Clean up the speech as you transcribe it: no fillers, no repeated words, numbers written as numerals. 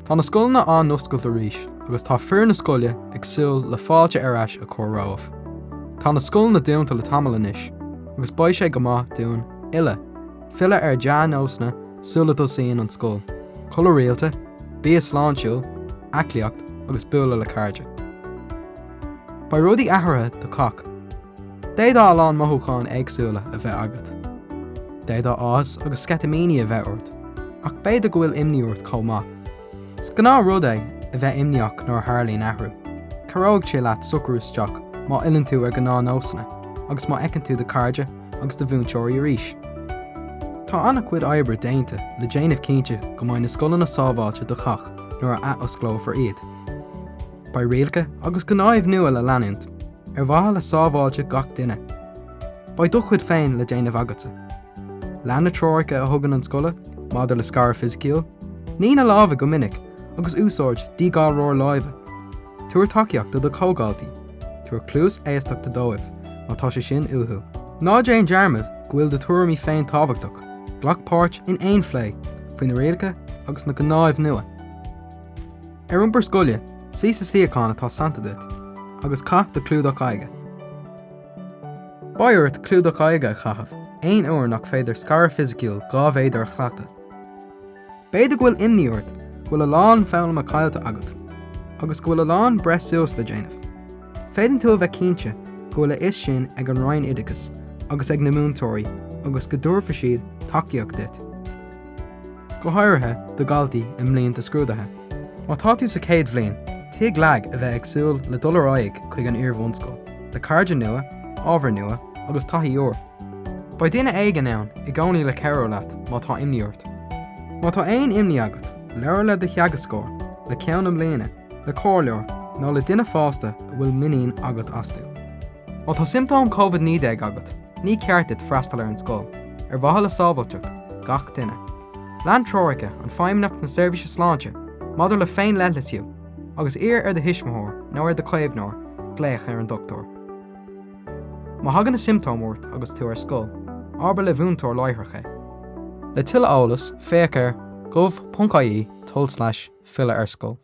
Tá na scoileanna an athoscailt arís, agus tá fear na scoile ag súil le fáilte ar ais a chur roimh. Tá na scoileanna dúnta le tamil inis, agus ba sé go maith dún ile, fila ar dean ósna súla dulsaíonn an scoil, chula rialta, bí sláinsiúil, eaclaíocht agus bualadh le cairde. Ba rudaí athraithe do cach, déadá lán mothúcháin éagsúla a bheith agat. Déadá ás agus scatamíní a bheith ort, ach b'fhéidir go bhfuil imní ort chomh maith. Scaná rud é a bheith imneach nóir tharlaíonn athrú. Caróg sé leat sucrústeach má ilann tú ar gná nósanna, agus má ecann tú de cairde agus de bhúnseoirí arís. Tá annach cuid oibre déanta le déanamh cinnte go mbeidh na scoileanna sábháilte do chach nuair a athoscailt ar iad. Ba rialcha agus gnáibh nua le leanúint, ar bhaithe le sábháilte gach duine. Ba do chuid féin le déanamh agatsa. Leanna tróirce a thugann an scoile, maidir le scar fisiciúil, ní na lábha go minic agus úsáid dígáilróir láimhe. Tuair taceíocht do cógáiltaí, tuair clús éasteach do dóibh, má tá sé sin uthú. Ná déan dearmad go bhfuil de tuairimí féin tábhachtach, ghlach páirt in éon phlé, faoin na rialcha agus na gnáibh nua. Ar iompar scoile, sí sa síocháin atá santa duit, agus cach de clúdach aige. Bairt clúdach aige a chathamh, aon uair nach féidir scar fisiciúil gá bhéidir a chleachta. Béidir go bhfuil imní ort, go bhfuil a lán foghlaim a cailte agat, agus go bhfuil a lán breis suas le déanamh. Féidann tú a bheith cinnte go bhfuil is sin ag an roinn idicus, agus ag na múntóirí, agus go dúrfa siad taceíocht dit. Go háirithe do dhaltaí i mblianta scrúdathe. Má tá tú sa céad bhliain, tuig leag a bheith ag súil le $1 chuig an iarbhunscoile, le cairde nua, ábhar nua agus taithí uair. Ba duine éigean ann i gcónaí le ceiriú leat má tá imní ort. Má tá aon imní agat, leabhar le do cheagascóir, le ceann am léana, le cóirleoir, nó le duine fásta a bhfuil minín agat astú. Má tá symptóm COVID-19 agat, ní ceartid freastal ar an scoil, ar bhaithe le sábháilteacht, gach duine. Lean tróirice an feidhmeannach na seirbhíse sláinte, maidir le féin leithlisú, agus ar de hismeóir nó ar de chaomhnóir, gléach ar an doctor. Má hagann na symptóm ort agus tú ar scoil, arba le bhúntóir láithreacha. Le tuile eolas, féachar, gov.ie/fila ar scoil.